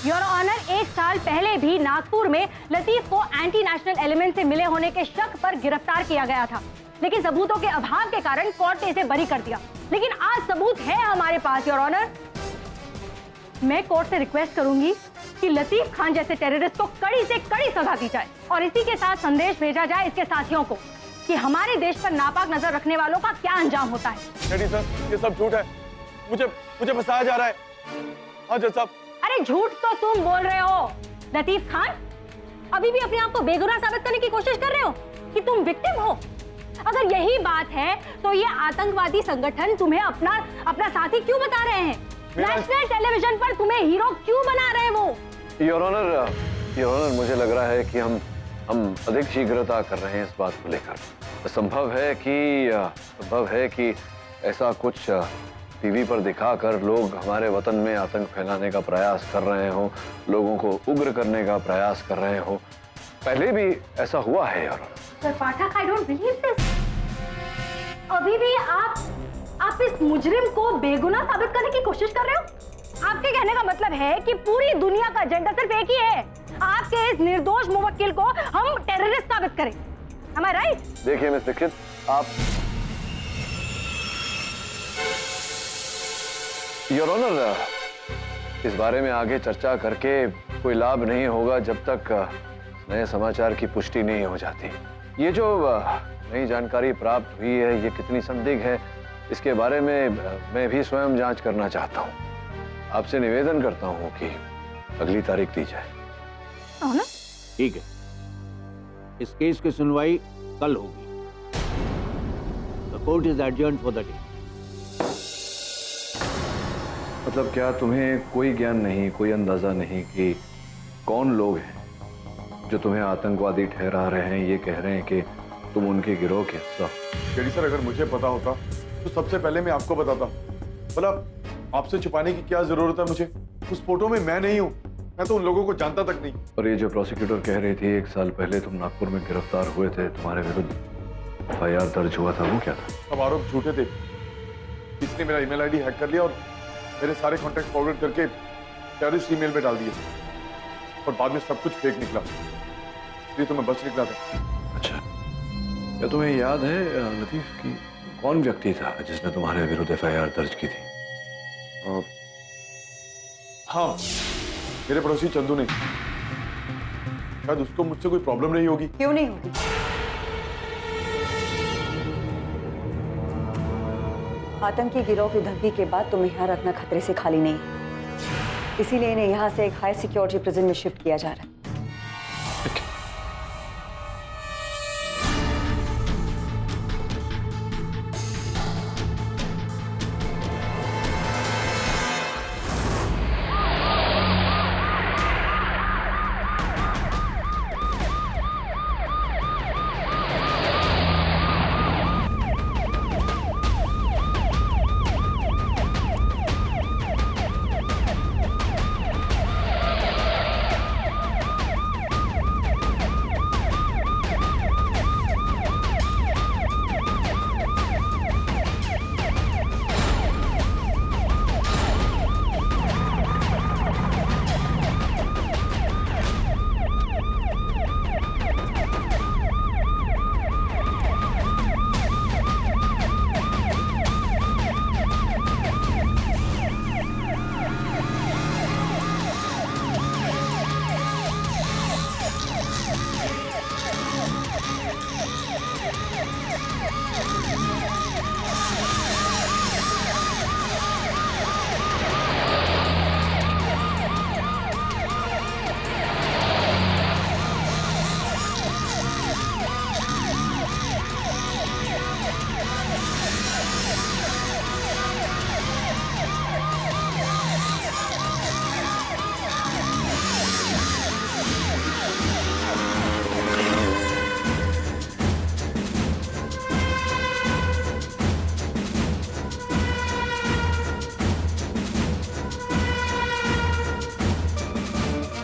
Your honour, 1 साल पहले भी नागपुर में लतीफ को एंटी नेशनल एलिमेंट से मिले होने के शक पर गिरफ्तार किया गया था, लेकिन सबूतों के अभाव के कारण कोर्ट ने इसे बरी कर दिया। लेकिन आज सबूत है हमारे पास योर ऑनर। मैं कोर्ट से रिक्वेस्ट करूंगी कि लतीफ खान जैसे टेररिस्ट को कड़ी से कड़ी सजा दी जाए और इसी के साथ संदेश भेजा जाए इसके साथियों को कि हमारे देश पर नापाक नजर रखने वालों का क्या अंजाम होता है। डैडी सर, ये सब झूठ है, मुझे फंसाया जा रहा है। हाँ जज साहब। अरे झूठ तो तुम बोल रहे हो लतीफ खान, अभी भी अपने आप को बेगुनाह साबित करने की कोशिश कर रहे हो कि तुम विक्टिम हो। अगर यही बात है तो ये आतंकवादी संगठन तुम्हें अपना साथी क्यों बता रहे हैं? नेशनल टेलीविजन पर तुम्हें हीरो क्यों बना रहे हैं वो? योर ऑनर, मुझे लग रहा है कि हम अधिक शीघ्रता कर रहे हैं इस बात को लेकर। संभव है कि ऐसा कुछ टीवी पर दिखाकर लोग हमारे वतन में आतंक फैलाने का प्रयास कर रहे हो, लोगों को उग्र करने का प्रयास कर रहे हो। पहले भी ऐसा हुआ है your honour. Sir Pathak, I don't believe this. अभी भी आप इस मुजरिम को बेगुनाह साबित करने की कोशिश कर रहे हो? आपके कहने का मतलब है कि पूरी दुनिया का एजेंडा सिर्फ एक ही है, आपके इस निर्दोष मुवक्किल को हम टेररिस्ट साबित करें। Am I right? देखिए मिस दीक्षित, आप योर ऑनर, इस बारे में आगे चर्चा करके कोई लाभ नहीं होगा जब तक नए समाचार की पुष्टि नहीं हो जाती। ये जो नई जानकारी प्राप्त हुई है ये कितनी संदिग्ध है, इसके बारे में मैं भी स्वयं जांच करना चाहता हूँ। आपसे निवेदन करता हूँ कि अगली तारीख दी जाए। ठीक है, इस केस की सुनवाई कल होगी। The court is adjourned for the day. मतलब क्या तुम्हें कोई ज्ञान नहीं, कोई अंदाजा नहीं कि कौन लोग हैं जो तुम्हें आतंकवादी ठहरा रहे हैं, ये कह रहे हैं कि तुम उनके गिरोह के हिस्सा? डैडी सर, अगर मुझे पता होता तो सबसे पहले मैं आपको बताता। भला आपसे छुपाने की क्या जरूरत है मुझे? उस फोटो में मैं नहीं हूँ, मैं तो उन लोगों को जानता तक नहीं। और ये जो प्रोसिक्यूटर कह रही थी 1 साल पहले तुम नागपुर में गिरफ्तार हुए थे, तुम्हारे विरुद्ध FIR दर्ज हुआ था, वो क्या था? सब आरोप झूठे थे। इसने मेरा ईमेल आईडी हैक कर लिया और मेरे सारे कॉन्टैक्ट फॉरवर्ड करके टेररिस्ट ईमेल में डाल दिए और बाद में सब कुछ फेक निकला, इसलिए तो मैं बच निकला था। अच्छा, क्या तुम्हें याद है लतीफ कि कौन व्यक्ति था जिसने तुम्हारे विरुद्ध FIR दर्ज की थी? हाँ, मेरे पड़ोसी चंदू ने। शायद उसको मुझसे कोई प्रॉब्लम नहीं होगी। क्यों नहीं होगी? आतंकी गिरोह की धमकी के बाद तुम्हें यहाँ रखना खतरे से खाली नहीं, इसीलिए इन्हें यहाँ से एक हाई सिक्योरिटी प्रिजन में शिफ्ट किया जा रहा है।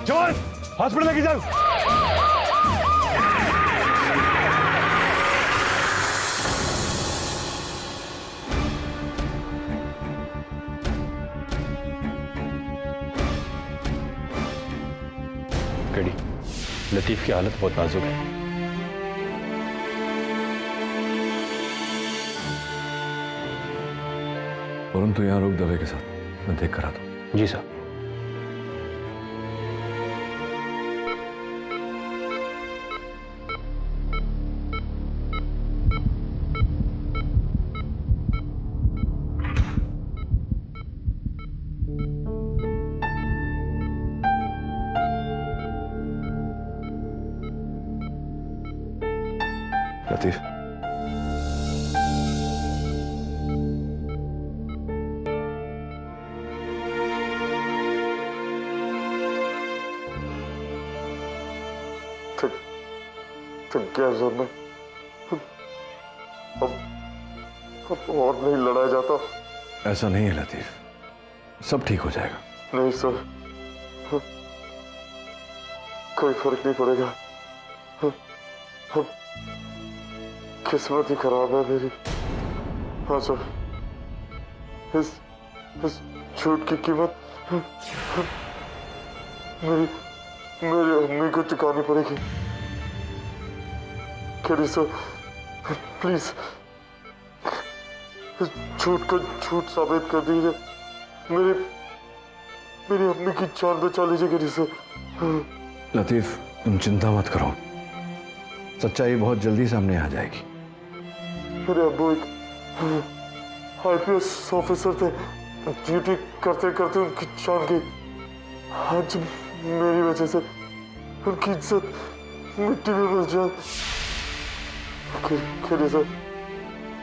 जवान, हॉस्पिटल लेके जाओ। कड़ी, लतीफ की हालत बहुत नाजुक है। वरुण तो यहाँ रुक दवे के साथ, मैं देख कर आता हूँ। जी साहब। लतीफ, थक गया सर मैं। अब और नहीं लड़ाया जाता। ऐसा नहीं है लतीफ, सब ठीक हो जाएगा। नहीं सर, कोई फर्क नहीं पड़ेगा। अब किस्मत ही खराब है मेरी। हाँ सर, इस छूट की कीमत मेरी अम्मी को चुकानी पड़ेगी। केडी सर, प्लीज इस झूठ को झूठ साबित कर दीजिए। मेरी अम्मी की जान बचा लीजिए केडी सर। लतीफ, तुम चिंता मत करो, सच्चाई बहुत जल्दी सामने आ जाएगी। मेरे अब्बू एक IPS ऑफिसर थे, ड्यूटी करते करते उनकी जान गई। आज मेरी वजह से उनकी इज्जत मिट्टी में मिल जाए। केडी सर,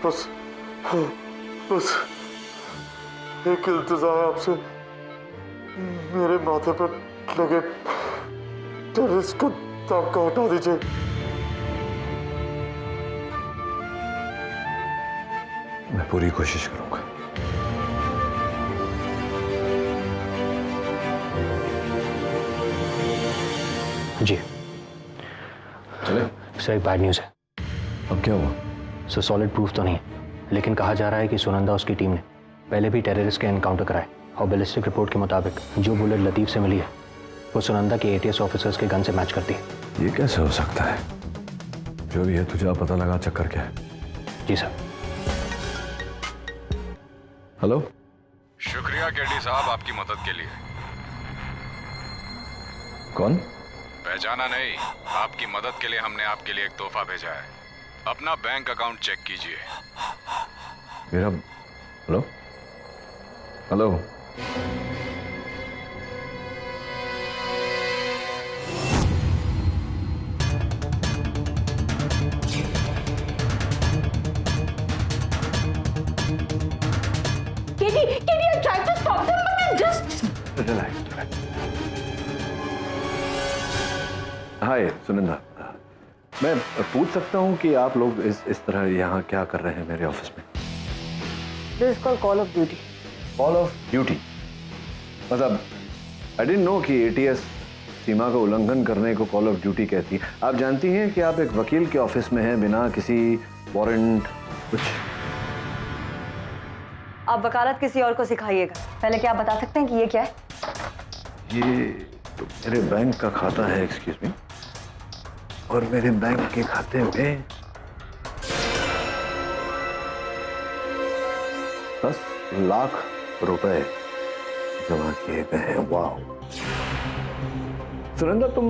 बस एक इल्तिजा है आपसे, मेरे माथे पर लगे टेररिस्ट को दाग हटा दीजिए। मैं पूरी कोशिश करूंगा। जी चले। सर, एक बैड न्यूज़ है। अब क्या हुआ? सर, सॉलिड प्रूफ तो नहीं है, लेकिन कहा जा रहा है कि सुनंदा उसकी टीम ने पहले भी टेररिस्ट के एनकाउंटर कराए और बैलिस्टिक रिपोर्ट के मुताबिक जो बुलेट लतीफ से मिली है वो सुनंदा के ATS ऑफिसर्स के गन से मैच करती है। ये कैसे हो सकता है? जो भी है तुझे पता लगा चक्कर क्या है। जी सर। हेलो। शुक्रिया केडी साहब आपकी मदद के लिए। कौन? पहचाना नहीं? आपकी मदद के लिए हमने आपके लिए एक तोहफा भेजा है। अपना बैंक अकाउंट चेक कीजिए। मेरा hello hello Katie, I tried to stop them, but they just... relax. Hi Sunanda, मैं पूछ सकता हूँ कि आप लोग इस तरह यहाँ क्या कर रहे हैं मेरे ऑफिस में? This is called call of duty. Call of duty मतलब आई डिडंट नो कि ATS सीमा का उल्लंघन करने को कॉल ऑफ ड्यूटी कहती है। आप जानती हैं कि आप एक वकील के ऑफिस में हैं बिना किसी वारंट कुछ। आप वकालत किसी और को सिखाइएगा, पहले क्या आप बता सकते हैं कि ये क्या है? ये तो मेरे बैंक का खाता है, एक्सक्यूज मी, और मेरे बैंक के खाते में 10 लाख रुपए जमा किए गए हैं। वाह सुनंदा, तुम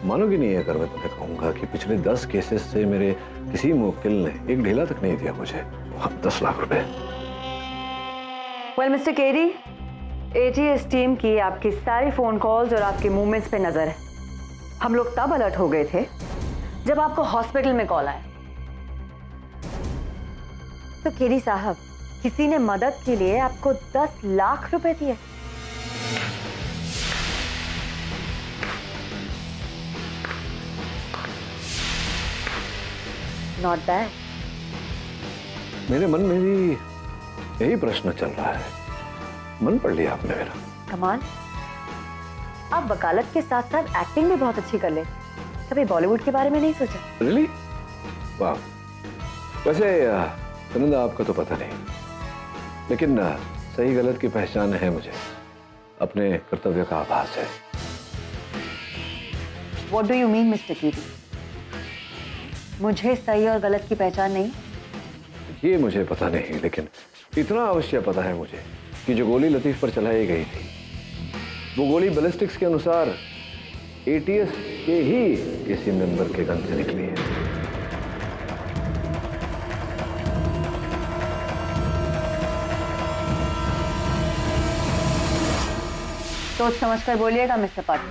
मानोगी नहीं अगर मैं तुम्हें कहूंगा कि पिछले 10 केसेस से मेरे किसी मुवक्किल ने एक ढीला तक नहीं दिया मुझे। 10 लाख रुपए। Well mister KD, ATS team की आपकी सारी फोन कॉल्स और आपके मूवमेंट्स पे नजर है। हम लोग तब अलर्ट हो गए थे जब आपको हॉस्पिटल में कॉल आया। तो केडी साहब, किसी ने मदद के लिए आपको 10 लाख रुपए दिए। Not bad. मेरे मन में भी यही प्रश्न चल रहा है। मन पढ़ लिया आपने मेरा। कमान, आप वकालत के साथ साथ एक्टिंग भी बहुत अच्छी कर ले। कभी बॉलीवुड के बारे में नहीं सोचा? रियली? वाह। वैसे सुनंदा, आपका तो पता नहीं, लेकिन सही गलत की पहचान है मुझे, अपने कर्तव्य का आभास है। What do you mean, Mr. कीटी? मुझे सही और गलत की पहचान नहीं? ये मुझे पता नहीं, लेकिन इतना अवश्य पता है मुझे कि जो गोली लतीफ पर चलाई गई थी वो गोली बैलिस्टिक्स के अनुसार एटीएस के ही किसी मेंबर के गन से निकली है। सोच समझकर बोलिएगा मिस्टर पाटिल।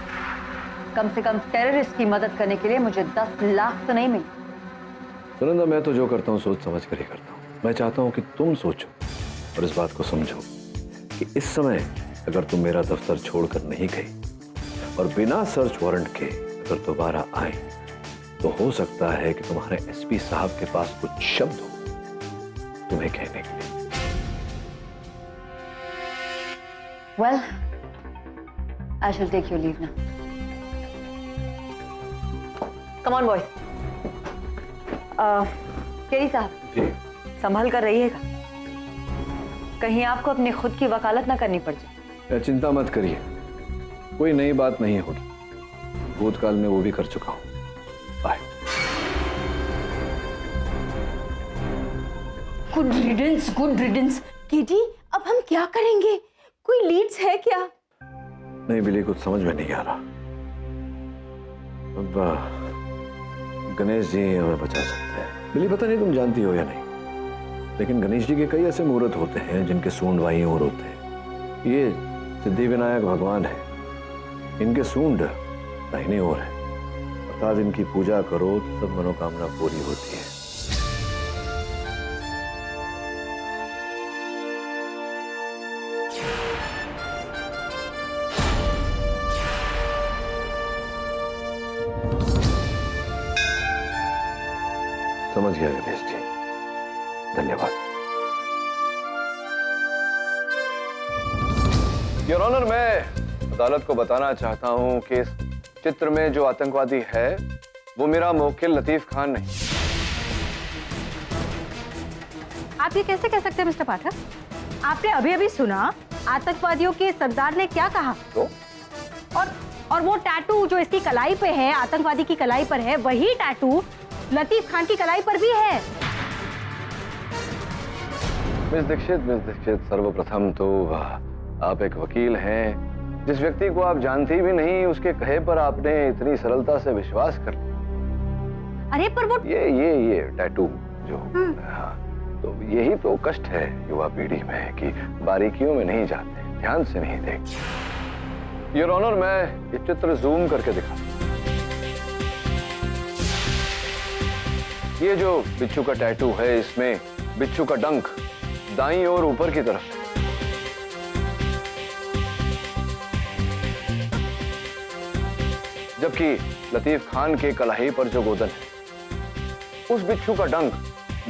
कम से कम टेररिस्ट की मदद करने के लिए मुझे 10 लाख तो नहीं मिले। सुनंदा, मैं तो जो करता हूँ सोच समझ कर ही करता हूँ। मैं चाहता हूँ कि तुम सोचो और इस बात को समझो कि इस समय अगर तुम मेरा दफ्तर छोड़कर नहीं गई और बिना सर्च वारंट के अगर दोबारा आए तो हो सकता है कि तुम्हारे एसपी साहब के पास कुछ शब्द हो तुम्हें कहने के लिए। Well, I shall take your leave now. Come on, boys. केरी साहब, जी। संभल कर रहिएगा, कहीं आपको अपनी खुद की वकालत ना करनी पड़ जाए। चिंता मत करिए, कोई नई बात नहीं होगी। भूतकाल में वो भी कर चुका हूं। Bye. Good riddance, good riddance. Katie, अब हम क्या करेंगे? कोई लीड्स है क्या? नहीं बिली, कुछ समझ में नहीं आ रहा। अब गणेश जी हमें बचा सकते हैं। बिली, पता नहीं तुम जानती हो या नहीं, लेकिन गणेश जी के कई ऐसे मुहूर्त होते हैं जिनके सूंड बाईं ओर होते हैं। ये सिद्धि विनायक भगवान है, इनके सूंड दाहिनी ओर है, अर्थात इनकी पूजा करो तो सब मनोकामना पूरी होती है। समझ गया गणेश जी, धन्यवाद। योर ऑनर, मैं अदालत को बताना चाहता हूं कि इस चित्र में जो आतंकवादी है वो मेरा मुवक्किल लतीफ खान नहीं। आप ये कैसे कह सकते हैं मिस्टर पाठक? आपने अभी अभी सुना आतंकवादियों के सरदार ने क्या कहा? तो और वो टैटू जो इसकी कलाई पे है, आतंकवादी की कलाई पर है, वही टैटू लतीफ खान की कलाई पर भी है। मिस दीक्षित, सर्वप्रथम तो आप एक वकील हैं। जिस व्यक्ति को आप जानती भी नहीं, उसके कहे पर आपने इतनी सरलता से विश्वास कर लिया। अरे पर वो ये टैटू जो, हाँ, तो यही तो कष्ट है युवा पीढ़ी में कि बारीकियों में नहीं जाते, ध्यान से नहीं देखते। योर ऑनर, मैं ये चित्र जूम करके दिखा। ये जो बिच्छू का टैटू है, इसमें बिच्छू का डंक दाईं ओर ऊपर की तरफ है। जबकि लतीफ खान के कलाई पर जो गोदन है, उस बिच्छू का डंक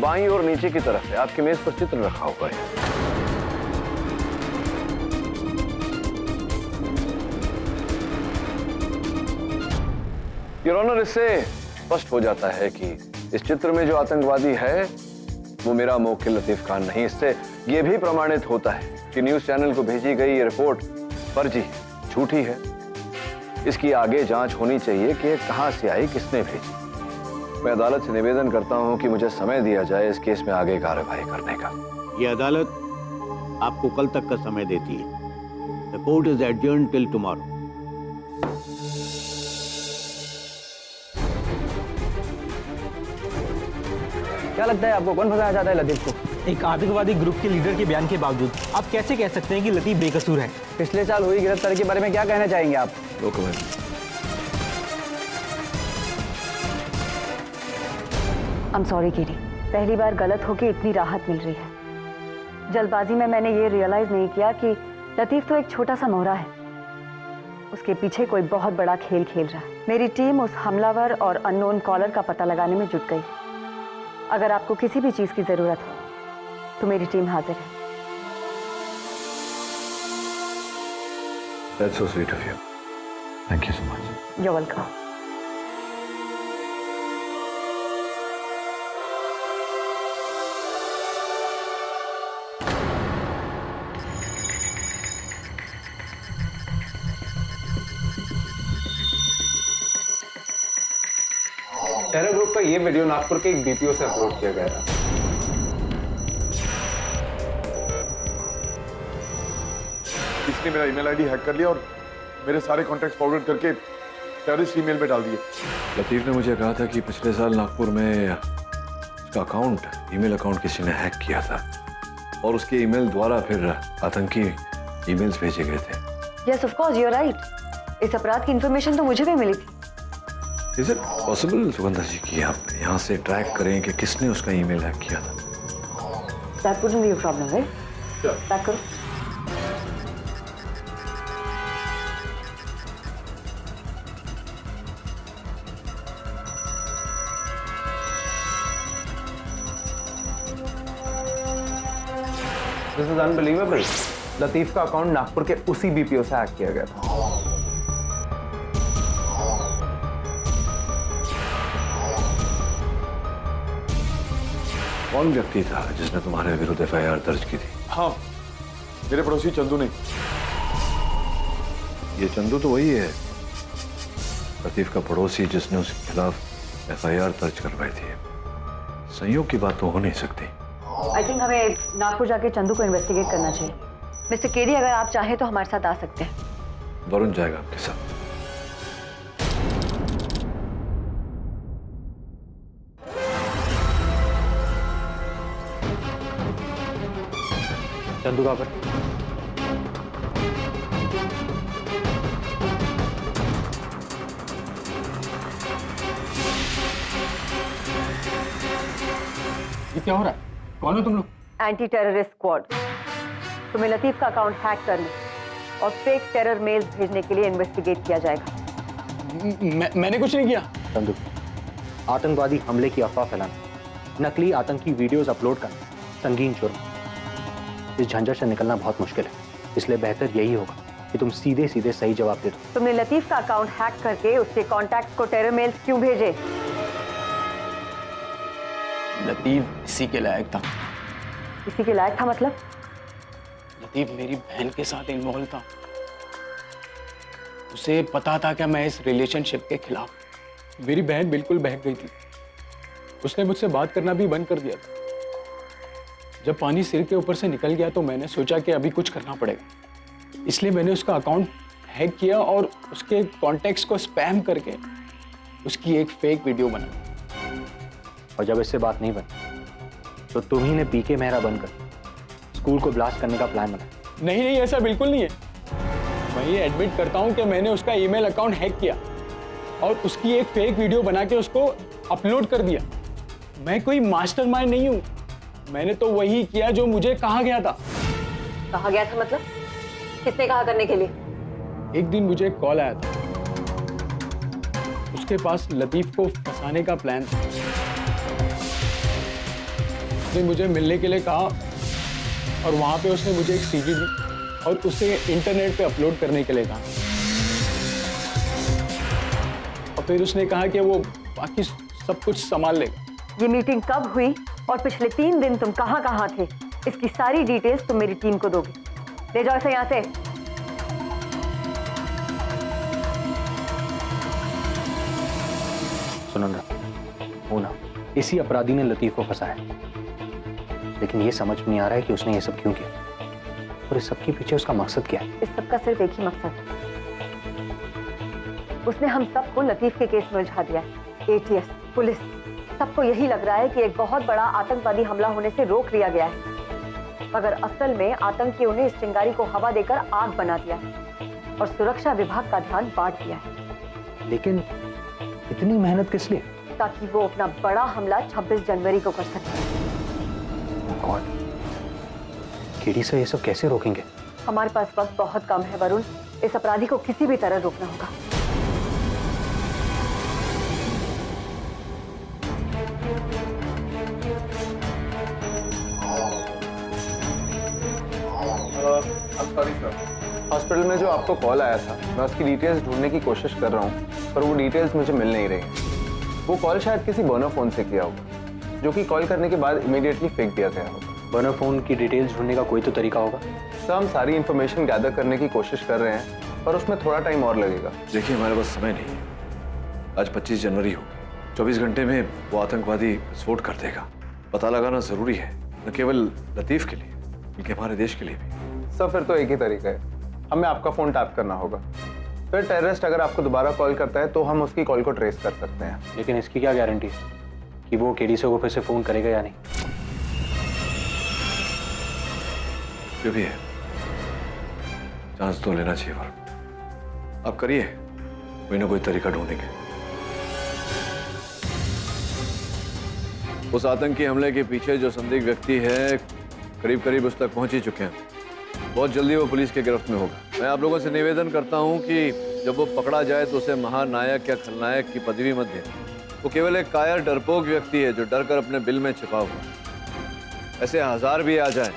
बाईं ओर नीचे की तरफ है। आपकी मेज पर चित्र रखा हुआ है। योर ऑनर, इससे स्पष्ट हो जाता है कि इस चित्र में जो आतंकवादी है वो मेरा मुवक्किल लतीफ खान नहीं। इससे यह भी प्रमाणित होता है कि न्यूज चैनल को भेजी गई ये रिपोर्ट फर्जी, झूठी है। इसकी आगे जांच होनी चाहिए कि ये कहां से आई, किसने भेजी। मैं अदालत से निवेदन करता हूं कि मुझे समय दिया जाए इस केस में आगे कार्रवाई करने का। ये अदालत आपको कल तक का समय देती है। The court is adjourned till tomorrow. क्या लगता है आपको, कौन फंसाया चाहता है लतीफ को? एक आतंकवादी ग्रुप के लीडर के बयान के बावजूद आप कैसे कह सकते हैं कि लतीफ बेकसूर है? पिछले साल हुई गिरफ्तारी के बारे में क्या कहना चाहेंगे आप? No comment. I am sorry Kerry, पहली बार गलत होके इतनी राहत मिल रही है। जल्दबाजी में मैंने ये रियलाइज नहीं किया कि लतीफ तो एक छोटा सा मोहरा है, उसके पीछे कोई बहुत बड़ा खेल खेल रहा है। मेरी टीम उस हमलावर और अननोन कॉलर का पता लगाने में जुट गई। अगर आपको किसी भी चीज की जरूरत हो तो मेरी टीम हाजिर है। That's so sweet of you. Thank you so much. You're welcome. Terror group का ये वीडियो नागपुर के एक बीपीओ से अपलोड किया गया था। इसने मेरा ईमेल आईडी हैक कर लिया और मेरे सारे कॉन्टैक्ट फॉरवर्ड करके टेररिस्ट ईमेल में डाल दिए। लतीफ ने मुझे कहा था कि पिछले साल नागपुर में उसका अकाउंट, ईमेल अकाउंट किसी ने हैक किया था और उसके ईमेल द्वारा फिर आतंकी ईमेल्स भेजे गए थे। Yes of course, you are right. इस अपराध की इंफॉर्मेशन तो मुझे भी मिली थी। Is it possible Sugandha ji कि आप यहाँ से ट्रैक करें कि किसने उसका ईमेल हैक किया था? That wouldn't be a problem, right? Track करो। This is unbelievable. लतीफ का अकाउंट नागपुर के उसी बीपीओ से हैक किया गया था। कौन व्यक्ति था जिसने तुम्हारे विरुद्ध एफआईआर दर्ज की थी? हाँ, मेरे पड़ोसी चंदू ने। ये चंदू तो वही है, लतीफ का पड़ोसी जिसने उसके खिलाफ एफआईआर दर्ज करवाई थी। संयोग की बात तो हो नहीं सकती। आई थिंक हमें नागपुर जाके चंदू को इन्वेस्टिगेट करना चाहिए। मिस्टर केरी, अगर आप चाहें तो हमारे साथ आ सकते हैं। वरुण जाएगा आपके साथ। चंदू कहाँ पर? ये क्या हो रहा है? कौन हो तुम लोग? Anti terrorist squad. तुम्हें लतीफ का अकाउंट हैक करने और फेक टेरर मेल्स भेजने के लिए इन्वेस्टिगेट किया जाएगा। मैंने कुछ नहीं किया। चंदू, आतंकवादी हमले की अफवाह फैलाना, नकली आतंकी वीडियोस अपलोड करना संगीन जुर्म। इस झंझट से निकलना बहुत मुश्किल है, इसलिए बेहतर यही होगा कि तुम सीधे सीधे सही जवाब दे दो। तुमने लतीफ का अकाउंट हैक करके उसके कॉन्टैक्ट्स को टेरर मेल्स क्यों भेजे? लतीफ इसी के लायक था। इसी के लायक था मतलब? लतीफ मेरी बहन के साथ इन्वॉल्व था। उसे पता था कि मैं इस रिलेशनशिप के खिलाफ। मेरी बहन बिल्कुल बहक गई थी। उसने मुझसे बात करना भी बंद कर दिया था। जब पानी सिर के ऊपर से निकल गया तो मैंने सोचा कि अभी कुछ करना पड़ेगा, इसलिए मैंने उसका अकाउंट हैक किया और उसके कॉन्टैक्ट्स को स्पैम करके उसकी एक फेक वीडियो बनाई। और जब इससे बात नहीं बनी तो तुम ही ने पीके मेहरा बनकर स्कूल को ब्लास्ट करने का प्लान बनाया। नहीं, ऐसा बिल्कुल नहीं है। मैं ये एडमिट करता हूँ कि मैंने उसका ईमेल अकाउंट हैक किया और उसकी एक फेक वीडियो बना के उसको अपलोड कर दिया। मैं कोई मास्टरमाइंड नहीं हूँ। मैंने तो वही किया जो मुझे कहा गया था। कहा गया था मतलब? किसने कहा करने के लिए? एक दिन मुझे कॉल आया था। उसके पास लतीफ को फंसाने का प्लान था। उसने मुझे मिलने के लिए कहा और वहां पे उसने मुझे एक सीडी दी और उसे इंटरनेट पे अपलोड करने के लिए कहा। और फिर उसने कहा कि वो बाकी सब कुछ संभाल लेगा। ये मीटिंग कब हुई और पिछले 3 दिन तुम कहाँ थे? इसकी सारी डिटेल्स तुम मेरी टीम को दोगे। ले जाओ इसे यहाँ से। सुनंदा, वो ना, इसी अपराधी ने लतीफ को फंसाया, लेकिन ये समझ में नहीं आ रहा है कि उसने ये सब क्यों किया और इस सब के पीछे उसका मकसद क्या है। इस सब का सिर्फ एक ही मकसद है। उसने हम सबको लतीफ के केस में उलझा दिया है। एटीएस, पुलिस, सबको यही लग रहा है कि एक बहुत बड़ा आतंकवादी हमला होने से रोक लिया गया है, मगर असल में आतंकियों ने इस चिंगारी को हवा देकर आग बना दिया है और सुरक्षा विभाग का ध्यान बांट दिया है। लेकिन इतनी मेहनत किस लिए? ताकि वो अपना बड़ा हमला 26 जनवरी को कर सके। और केडी से ये सब कैसे रोकेंगे? हमारे पास वक्त बहुत कम है वरुण। इस अपराधी को किसी भी तरह रोकना होगा। हॉस्पिटल में जो आपको कॉल आया था, मैं उसकी डिटेल्स ढूंढने की कोशिश कर रहा हूँ, पर वो डिटेल्स मुझे मिल नहीं रही। वो कॉल शायद किसी बर्नर फोन से किया होगा, जो कि कॉल करने के बाद इमीडिएटली फेंक दिया गया होगा। बर्नर फोन की डिटेल्स ढूंढने का कोई तो तरीका होगा। सर, हम सारी इंफॉर्मेशन गैदर करने की कोशिश कर रहे हैं, पर उसमें थोड़ा टाइम और लगेगा। देखिए, हमारे पास समय नहीं है। आज 25 जनवरी हो, 24 घंटे में वो आतंकवादी विस्फोट कर देगा। पता लगाना जरूरी है, न केवल लतीफ के लिए बल्कि हमारे देश के लिए भी। सर फिर तो एक ही तरीका है, हमें आपका फोन टैप करना होगा। फिर टेररिस्ट अगर आपको दोबारा कॉल करता है तो हम उसकी कॉल को ट्रेस कर सकते हैं। लेकिन इसकी क्या गारंटी है कि वो केडीसी को फिर से फोन करेगा या नहीं? जो भी है, चांस तो लेना चाहिए वरुण। आप करिए, कोई ना कोई तरीका ढूंढेंगे। उस आतंकी हमले के पीछे जो संदिग्ध व्यक्ति है करीब करीब उस तक पहुंच ही चुके हैं। बहुत जल्दी वो पुलिस के गिरफ्त में होगा। मैं आप लोगों से निवेदन करता हूं कि जब वो पकड़ा जाए तो उसे महानायक या खलनायक की पदवी मत दें। वो केवल एक कायर डरपोक व्यक्ति है जो डर कर अपने बिल में छिपा हुआ है। ऐसे 1000 भी आ जाएं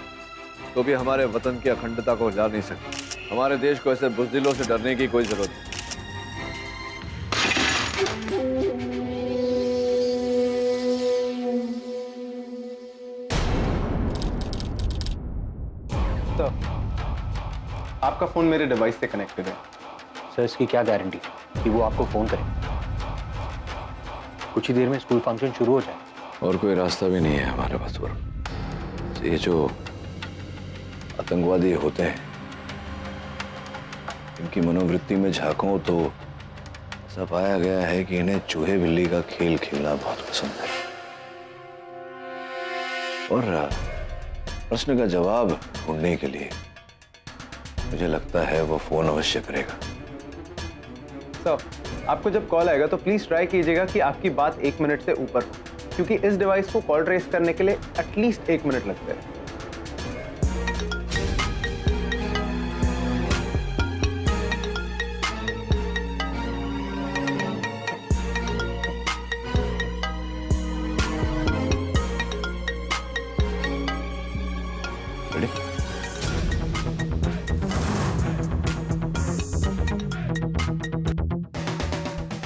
तो भी हमारे वतन की अखंडता को हिला नहीं सकते। हमारे देश को ऐसे बुज़दिलों से डरने की कोई जरूरत नहीं। आपका फोन मेरे डिवाइस से कनेक्टेड है। सर इसकी क्या गारंटी कि वो आपको फोन करे? कुछ ही देर में स्कूल फंक्शन शुरू हो जाए। और कोई रास्ता भी नहीं है हमारे पास वरुण। ये जो आतंकवादी होते हैं, इनकी मनोवृत्ति में झांको तो ऐसा पाया गया है कि इन्हें चूहे बिल्ली का खेल खेलना बहुत पसंद है। और प्रश्न का जवाब ढूंढने के लिए मुझे लगता है वो फोन अवश्य करेगा। सर आपको जब कॉल आएगा तो प्लीज ट्राई कीजिएगा कि आपकी बात 1 मिनट से ऊपर हो, क्योंकि इस डिवाइस को कॉल ट्रेस करने के लिए एटलीस्ट 1 मिनट लगता है।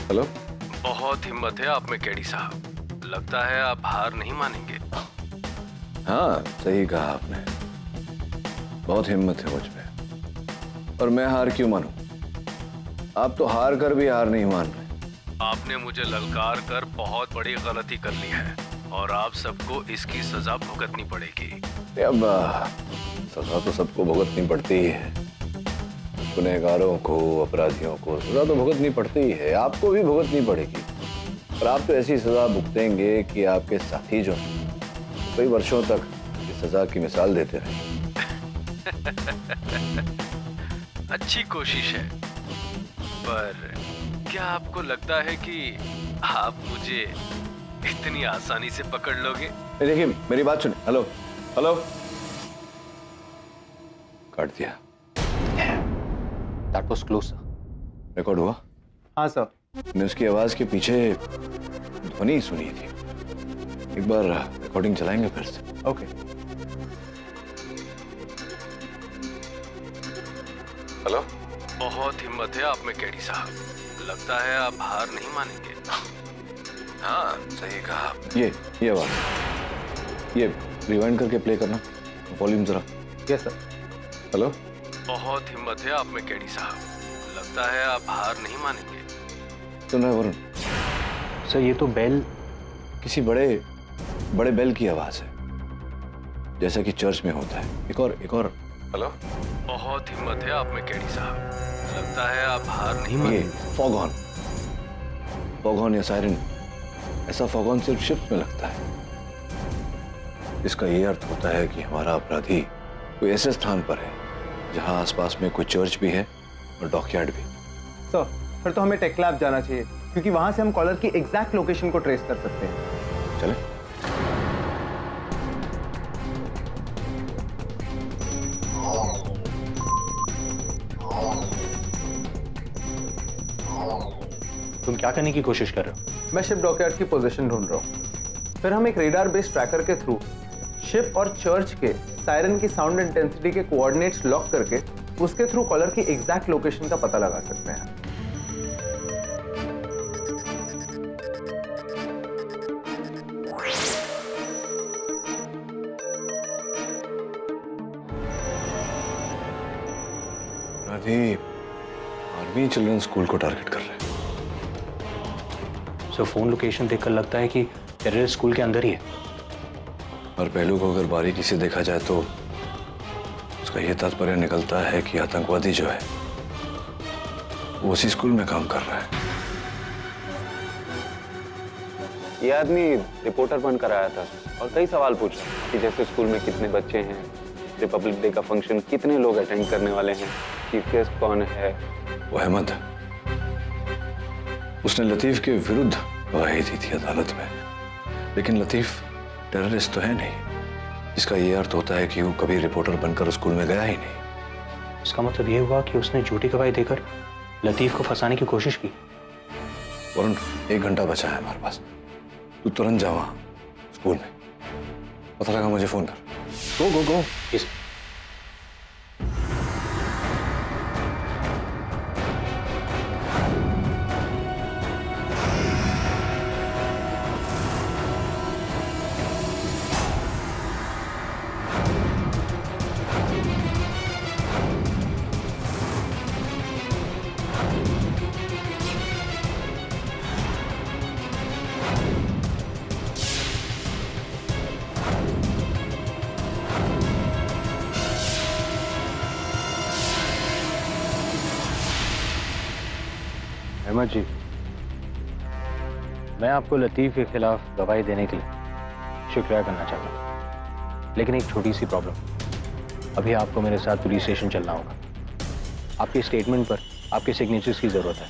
हेलो। बहुत हिम्मत है आप में केडी साहब, लगता है आप हार नहीं मानेंगे। हाँ सही कहा आपने, बहुत हिम्मत है मुझ में। और मैं हार क्यों मानूं? आप तो हार कर भी हार नहीं मान रहे। आपने मुझे ललकार कर बहुत बड़ी गलती कर ली है और आप सबको इसकी सजा भुगतनी पड़ेगी। अब सजा तो सबको भुगतनी पड़ती ही है। गुनहगारों को, अपराधियों को सजा तो भुगतनी पड़ती ही है। आपको भी भुगतनी पड़ेगी। पर आप तो ऐसी सजा भुगतेंगे कि आपके साथी जो कई वर्षों तक इस सजा की मिसाल देते रहे। अच्छी कोशिश है, पर क्या आपको लगता है कि आप मुझे इतनी आसानी से पकड़ लोगे? देखिए मेरी बात सुनिए। हेलो हेलो, काट दिया। That was close, sir. Record हुआ? हाँ सर। मैंने उसकी आवाज के पीछे ध्वनि सुनी थी। एक बार रिकॉर्डिंग चलाएंगे फिर से? ओके। हेलो। बहुत हिम्मत है आप में केडी साहब, लगता है आप हार नहीं मानेंगे। हाँ सही कहा आपने। ये आवाज, ये रिवाइंड करके प्ले करना, वॉल्यूम जरा। Yes sir. हेलो। बहुत हिम्मत है आप में केडी साहब, लगता है आप हार नहीं मानेंगे। सुन रहे वरुण? सर ये तो बेल, किसी बड़े बेल की आवाज है, जैसा कि चर्च में होता है। एक और। हेलो। बहुत हिम्मत है आप में केडी साहब, लगता है आप हार नहीं ये मानेंगे। फॉगॉन या सायरन, ऐसा फॉगॉन सिर्फ शिप में लगता है। इसका ये अर्थ होता है कि हमारा अपराधी कोई ऐसे स्थान पर है जहां आसपास में कोई चर्च भी है और डॉकयार्ड भी। सर फिर तो हमें टेक लैब जाना चाहिए, क्योंकि वहां से हम कॉलर की एग्जैक्ट लोकेशन को ट्रेस कर सकते हैं। चले। तुम क्या करने की कोशिश कर रहे हो? मैं शिप डॉकयार्ड की पोजीशन ढूंढ रहा हूँ। फिर हम एक रेडार बेस्ड ट्रैकर के थ्रू शिप और चर्च के सायरन की साउंड इंटेंसिटी के कोऑर्डिनेट्स लॉक करके उसके थ्रू कॉलर की एग्जैक्ट लोकेशन का पता लगा सकते हैं। अपराधी आर्मी चिल्ड्रन स्कूल को टारगेट कर रहे हैं। सो फोन लोकेशन देखकर लगता है कि टेररिस्ट स्कूल के अंदर ही है। और पहलू को अगर बारीकी से देखा जाए तो उसका यह तात्पर्य निकलता है कि आतंकवादी जो है वो उसी स्कूल में काम कर रहा है। ये आदमी रिपोर्टर बनकर आया था और कई सवाल पूछा कि जैसे स्कूल में कितने बच्चे हैं, रिपब्लिक डे का फंक्शन कितने लोग अटेंड करने वाले हैं, चीफ गेस्ट कौन है। वो अहमद है, उसने लतीफ के विरुद्ध गवाही दी थी अदालत में, लेकिन लतीफ टेररिस्ट तो है नहीं, इसका ये अर्थ होता है कि वो कभी रिपोर्टर बनकर स्कूल में गया ही नहीं। इसका मतलब ये हुआ कि उसने झूठी गवाही देकर लतीफ को फंसाने की कोशिश की। वरुण, 1 घंटा बचा है हमारे पास, तू तुरंत जा वहां स्कूल में, पता लगा मुझे फोन कर। गो गो गो। इस अहमद जी, मैं आपको लतीफ के खिलाफ गवाही देने के लिए शुक्रिया करना चाहता हूँ, लेकिन एक छोटी सी प्रॉब्लम। अभी आपको मेरे साथ पुलिस स्टेशन चलना होगा। आपके स्टेटमेंट पर आपके सिग्नेचर्स की ज़रूरत है।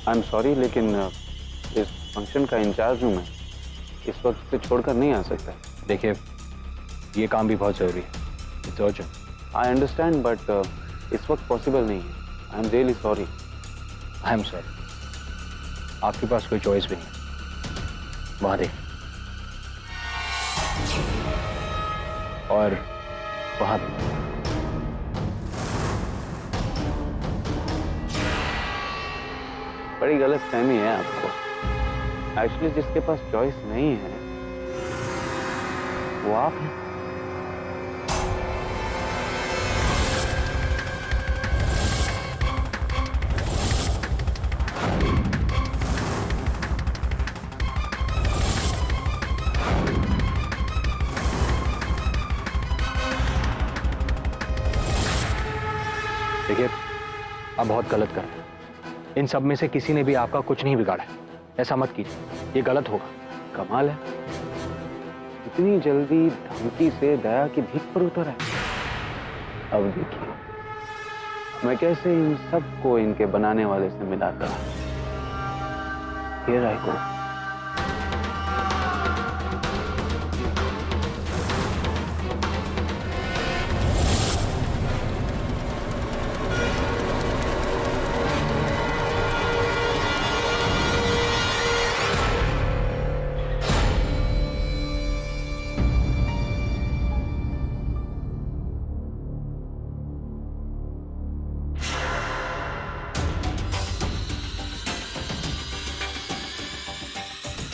आई एम सॉरी, लेकिन इस फंक्शन का इंचार्ज हूँ मैं, इस वक्त से छोड़कर नहीं आ सकता। देखिए, ये काम भी बहुत ज़रूरी है, it's urgent. I understand, but इस वक्त पॉसिबल नहीं है। I am really sorry. I am sorry, आपके पास कोई चॉइस भी नहीं। वहां देख, और वहां देख। बड़ी गलत फहमी है आपको। एक्चुअली जिसके पास चॉइस नहीं है वो आप हैं। देखिए, आप बहुत गलत कर रहे हैं। इन सब में से किसी ने भी आपका कुछ नहीं बिगाड़ा है। ऐसा मत कीजिए, ये गलत होगा। कमाल है, इतनी जल्दी धमकी से दया की भीख पर उतर है। अब देखिए मैं कैसे इन सबको इनके बनाने वाले से मिलाता। Here I go.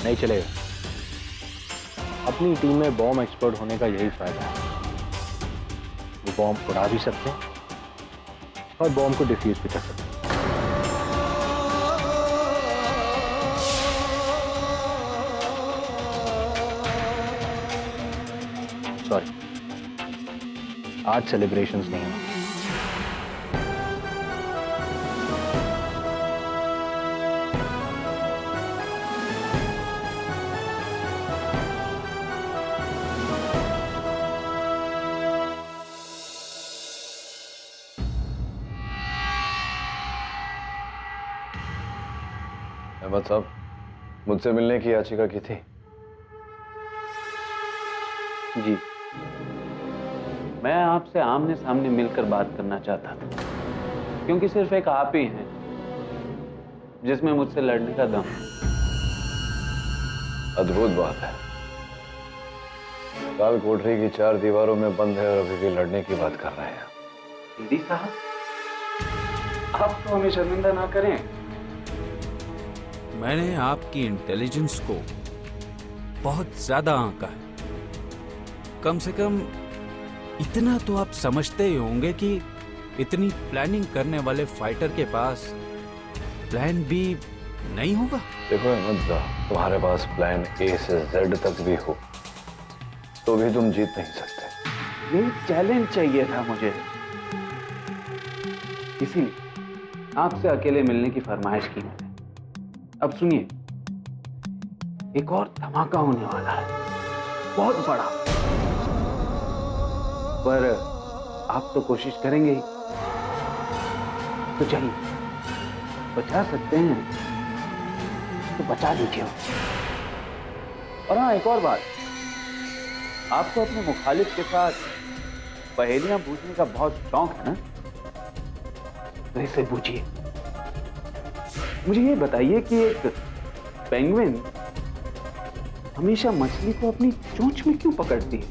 नहीं चलेगा। अपनी टीम में बॉम्ब एक्सपर्ट होने का यही फायदा है। वो बॉम्ब उड़ा भी सकते हैं और बॉम्ब को डिफ्यूज भी कर सकते हैं। सॉरी, आज सेलिब्रेशंस नहीं हुआ। अहमद साहब, मुझसे मिलने की याचिका की थी। जी, मैं आपसे आमने सामने मिलकर बात करना चाहता था, क्योंकि सिर्फ एक आप ही हैं जिसमें मुझसे लड़ने का दम है। अद्भुत बात है, काल कोठरी की 4 दीवारों में बंद है और अभी भी लड़ने की बात कर रहे हैं। दीदी साहब, आप तो हमें शर्मिंदा ना करें। मैंने आपकी इंटेलिजेंस को बहुत ज्यादा आंका है। कम से कम इतना तो आप समझते ही होंगे कि इतनी प्लानिंग करने वाले फाइटर के पास प्लान बी नहीं होगा? देखो अहमद, तुम्हारे पास प्लान ए से जेड तक भी हो तो भी तुम जीत नहीं सकते। ये चैलेंज चाहिए था मुझे, इसीलिए आपसे अकेले मिलने की फरमाइश की मैंने। अब सुनिए, एक और धमाका होने वाला है, बहुत बड़ा। पर आप तो कोशिश करेंगे ही, तो चाहिए बचा सकते हैं तो बचा लीजिए। और हाँ, एक और बात, आपको अपने मुखालिफ के साथ पहेलियां पूछने का बहुत शौक है ना, तो इसे पूछिए। मुझे ये बताइए कि एक पेंगुइन हमेशा मछली को अपनी चोंच में क्यों पकड़ती है?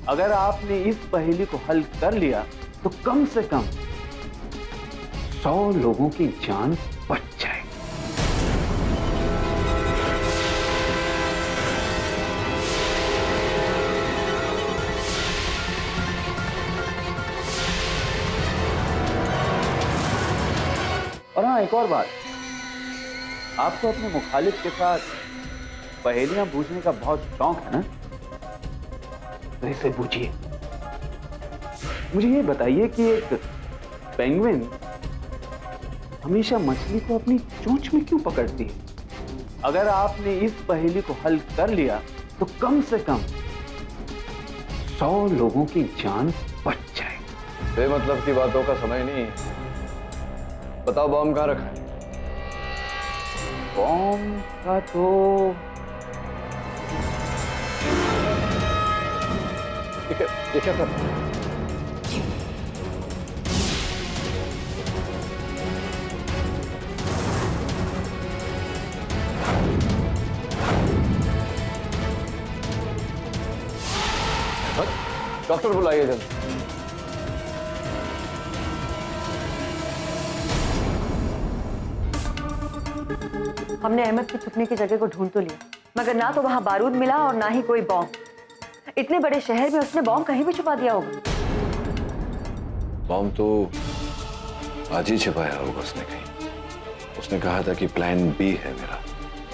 अगर आपने इस पहेली को हल कर लिया तो कम से कम 100 लोगों की जान बच जाएगी। और हाँ, एक और बात, आपको अपने मुखालिफ के साथ पहेलियां पूछने का बहुत शौक है ना, तो इसे पूछिए। मुझे ये बताइए कि एक पेंगुइन हमेशा मछली को अपनी चोंच में क्यों पकड़ती है? अगर आपने इस पहेली को हल कर लिया तो कम से कम 100 लोगों की जान बच जाएगी। बेमतलब की बातों का समय नहीं है। बताओ बॉम्ब कहाँ रखा है? बॉम्ब का तो ये क्या कर? डॉक्टर बुलाइए जल्दी। हमने अहमद के छुपने की जगह को ढूंढ तो लिया, मगर ना तो वहां बारूद मिला और ना ही कोई बॉम्ब। इतने बड़े शहर में उसने बॉम्ब कहीं भी छुपा दिया होगा। बॉम्ब तो आज ही छिपाया होगा उसने कहीं। उसने कहा था कि प्लान बी है मेरा।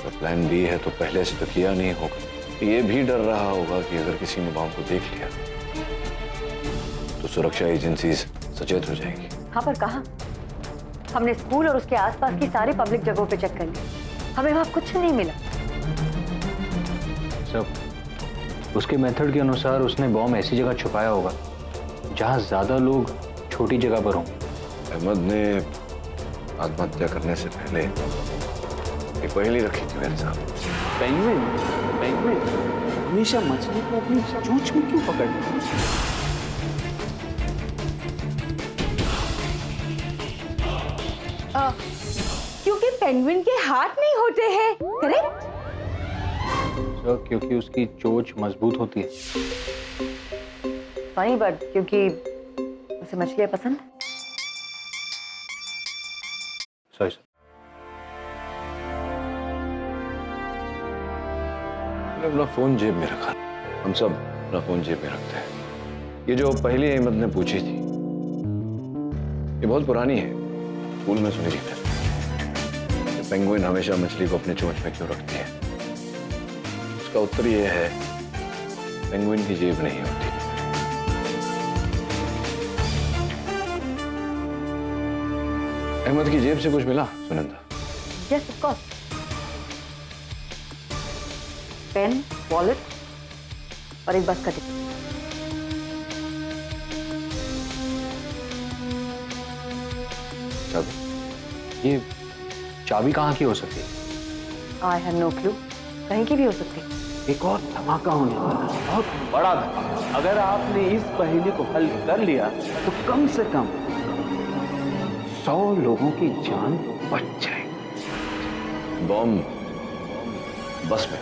तो प्लान बी है तो पहले से तो किया नहीं होगा। ये भी डर रहा होगा कि अगर किसी ने बॉम्ब को देख लिया तो सुरक्षा एजेंसी सचेत हो जाएगी। हाँ, पर कहाँ? हमने स्कूल और उसके आसपास की सारी पब्लिक जगहों पे चेक कर लिया, हमें वहां कुछ नहीं मिला। सब उसके मेथड के अनुसार उसने बॉम्ब ऐसी जगह छुपाया होगा जहां ज्यादा लोग छोटी जगह पर हों। अहमद ने आत्महत्या करने से पहले एक पहेली रखी थी मेरे साथ। पेंगुइन हमेशा मछली को अपनी चोंच में क्यों पकड़ती है? क्योंकि पेंगुइन के हाथ नहीं होते हैं, करेक्ट? सर, क्योंकि उसकी चोंच मजबूत होती है। फनी, बट क्योंकि उसे मछलियां पसंद है। Sorry sir. अपना फोन जेब में रखा। हम सब अपना फोन जेब में रखते हैं। ये जो पहली अहमद ने पूछी थी ये बहुत पुरानी है, स्कूल में सुनी थी मैंने। पेंगुइन हमेशा मछली को अपने चोंच में क्यों रखती है? उसका उत्तर ये है, पेंगुइन की जेब नहीं होती। अहमद की जेब से कुछ मिला Sunanda? Yes, of course. Pen, wallet और एक बस का टिकट। चाबी? ये चाबी कहाँ की हो सकती है? आई हैव नो क्लू, कहीं की भी हो सकती है। एक और धमाका होने वाला है, बहुत बड़ा धमाका। अगर आपने इस पहेली को हल कर लिया तो कम से कम 100 लोगों की जान बच जाएगी। बॉम्ब बस में?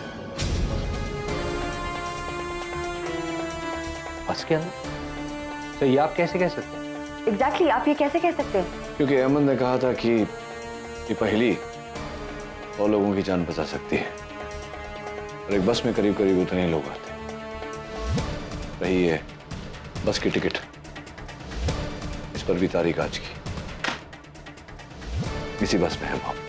बस के अंदर? तो ये आप कैसे कह सकते हैं? एग्जैक्टली, आप ये कैसे कह सकते हैं? क्योंकि अहमद ने कहा था कि ये पहेली 100 लोगों की जान बचा सकती है और एक बस में करीब करीब उतने लोग आते हैं। रही है बस की टिकट, इस पर भी तारीख आज की। इसी बस में है बॉम्ब।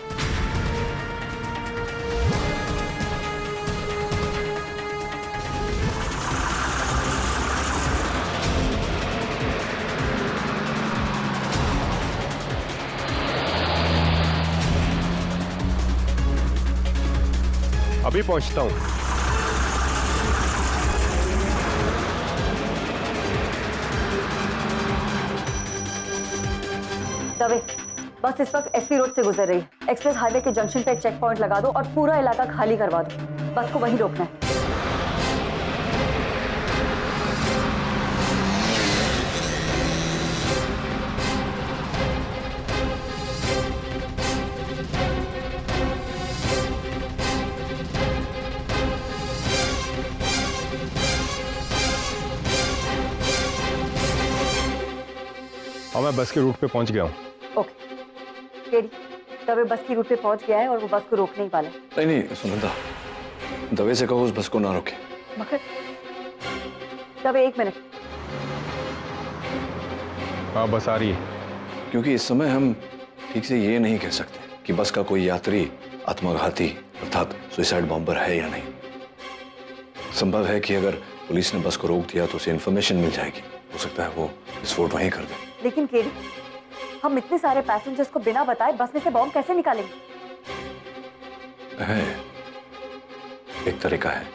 अभी पहुंचता हूँ। दवे, बस इस वक्त एसपी रोड से गुजर रही है। एक्सप्रेस हाईवे के जंक्शन पे एक चेक पॉइंट लगा दो और पूरा इलाका खाली करवा दो। बस को वहीं रोकना है। और मैं बस के रूट पे पहुंच गया हूँ। ओके केडी, दवे बस की रूट पे पहुंच गया है और वो बस को रोकने ही वाला है। नहीं सुनंदा, दवे से कहो उस बस को ना रोके। मगर दवे, एक मिनट। हाँ, बस आ रही है। क्योंकि इस समय हम ठीक से ये नहीं कह सकते कि बस का कोई यात्री आत्मघाती अर्थात सुसाइड बॉम्बर है या नहीं। संभव है कि अगर पुलिस ने बस को रोक दिया तो उसे इंफॉर्मेशन मिल जाएगी, हो सकता है वो विस्फोट वहीं कर दे। लेकिन केडी, हम इतने सारे पैसेंजर्स को बिना बताए बस में से बॉम्ब कैसे निकालेंगे? है, एक तरीका है।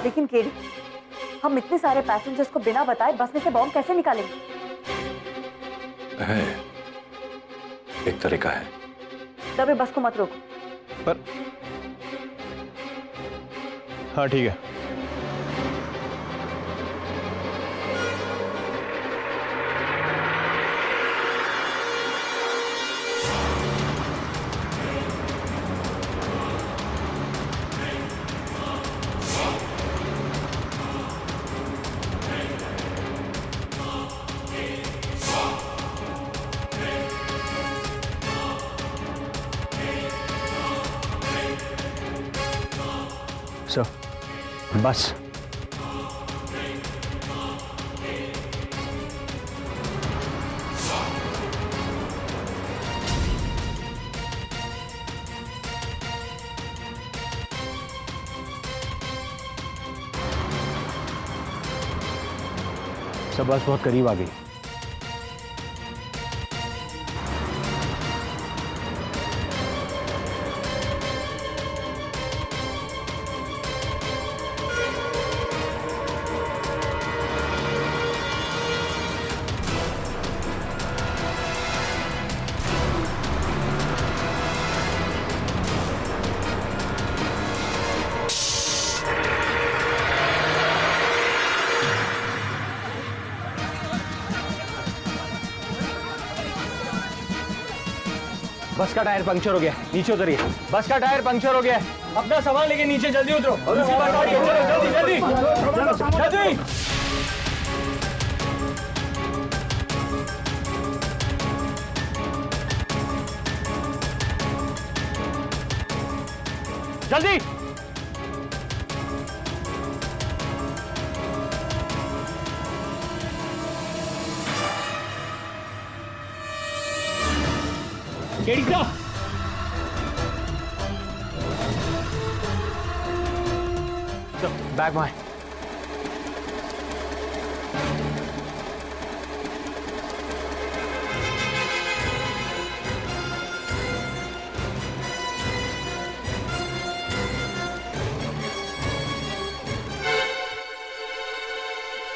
लेकिन केडी, हम इतने सारे पैसेंजर्स को बिना बताए बस में से बॉम्ब कैसे निकालेंगे? है, एक तरीका है। दवे बस को मत रोको। पर हाँ ठीक है। सर, बस सब बस बहुत करीब आ गई। बस का टायर पंक्चर हो गया, नीचे उतरिए। बस का टायर पंक्चर हो गया, अपना सामान लेके नीचे जल्दी उतरो। जल्दी जल्दी जल्दी। जल्दी केडी साहब, बैग वहां है।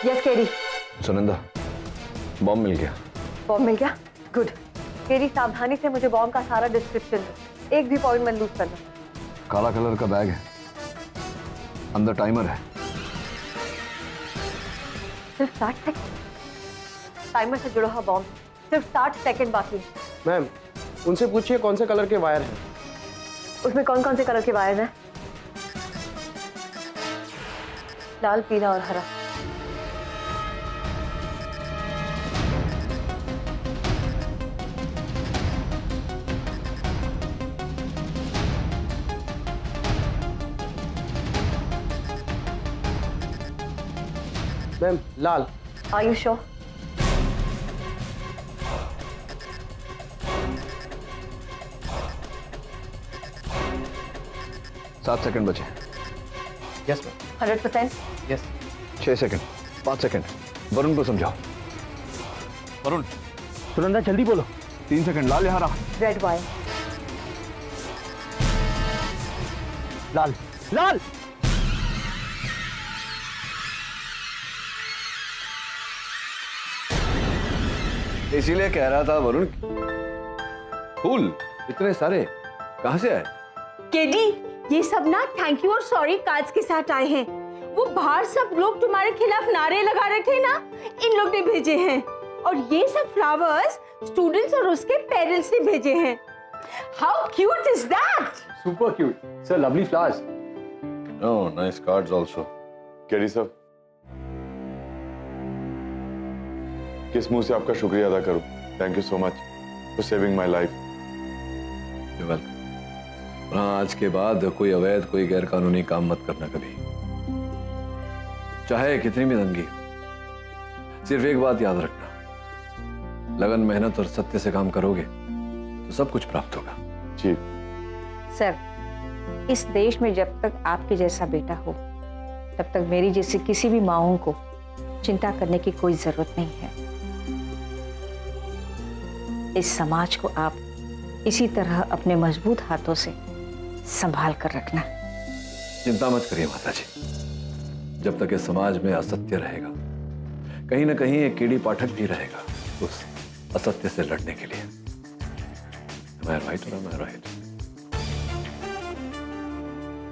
Yes KD. सुनंदा, बॉम्ब मिल गया। बॉम्ब मिल गया? गुड। केडी, सावधानी से मुझे बॉम्ब का सारा डिस्क्रिप्शन दो, एक भी पॉइंट मत लूज करना। काला कलर का बैग है, अंदर टाइमर है। सिर्फ 60 सेकंड। टाइमर से जुड़ा हुआ बॉम्ब, सिर्फ 60 सेकंड बाकी है। मैम, उनसे पूछिए कौन से कलर के वायर हैं। उसमें कौन कौन से कलर के वायर हैं? लाल, पीला और हरा। Ma'am, Lal. Are you sure? सात सेकंड बचे। Yes ma'am. 100%? Yes. 6 second, 5 second. Varun को समझाओ। वरुण, सुनंदा जल्दी बोलो। 3 सेकंड, लाल यहाँ रहा। Red wire. लाल लाल इसीलिए कह रहा था वरुण, फूल इतने सारे कहां से आए? केडी, ये सब ना थैंक यू और सॉरी कार्ड्स के साथ आए हैं। वो बाहर सब लोग तुम्हारे खिलाफ नारे लगा रहे थे ना, इन लोग ने भेजे हैं। और ये सब फ्लावर्स स्टूडेंट्स और उसके पेरेंट्स ने भेजे हैं। How cute is that? Super cute sir, lovely flowers. Oh, nice cards also. KD साहब, किस मुंह से आपका शुक्रिया अदा करूं? Thank you so much for saving my life. You welcome. आज के बाद कोई अवैध, कोई गैर कानूनी काम मत करना कभी, चाहे कितनी भी तंगी हो। सिर्फ एक बात याद रखना, लगन, मेहनत और सत्य से काम करोगे तो सब कुछ प्राप्त होगा। जी सर, इस देश में जब तक आपके जैसा बेटा हो, तब तक मेरी जैसी किसी भी माओं को चिंता करने की कोई जरूरत नहीं है। इस समाज को आप इसी तरह अपने मजबूत हाथों से संभाल कर रखना। चिंता मत करिए माता जी, जब तक इस समाज में असत्य रहेगा, कहीं ना कहीं एक कीड़ी पाठक भी रहेगा उस असत्य से लड़ने के लिए। Am I right or am I right?